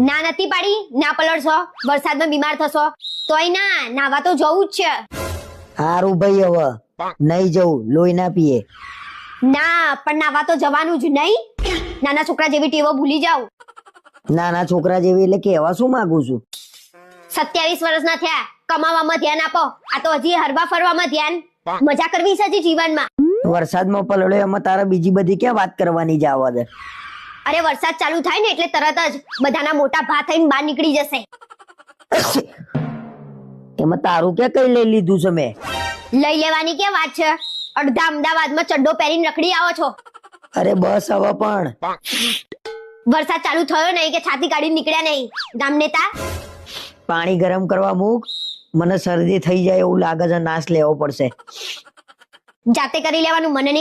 ના નથી પાડી, ના પલળશો, વરસાદમાં બીમાર થશો. તોય ના, નાવા તો જવું જ છે. હારું ભાઈ, હવે નહીં જવું, લોહી ના પીએ. ના, પણ નાવા તો જવાનું જ નહીં. નાના છોકરા જેવી ટેવો ભૂલી જાવ. નાના છોકરા જેવી એટલે કેવા શું માંગુ છું? 27 વર્ષના થયા, કમાવામાં ધ્યાન આપો. આ તો હજી હરવા ફરવામાં ધ્યાન. મજા કરવી છે હજી જીવનમાં. વરસાદમાં પલળ્યો એમાં તારે બીજી બધી ક્યાં વાત કરવાની જ આવવા દે? અરે વરસાદ ચાલુ થાય ને એટલે તરત જ બધાના મોટા ભા થઈને બહાર નીકળી જશે. એમાં તારું ક્યાં કઈ લઈ લીધું છે મેં? લઈ લેવાની કે વાત છે? અડધા અમદાવાદમાં ચડ્ડો પહેરીને રખડી આવો છો. અરે બસ હવે પણ. વરસાદ ચાલુ થયો નહીં કે છાતી કાઢી નીકળ્યા નહીં ગામ નેતા. પાણી ગરમ કરવા મૂક, મને શરદી થઈ જાય એવું લાગે છે, નાશ લેવો પડશે. જાતે કરી લેવાનું, મને નહીં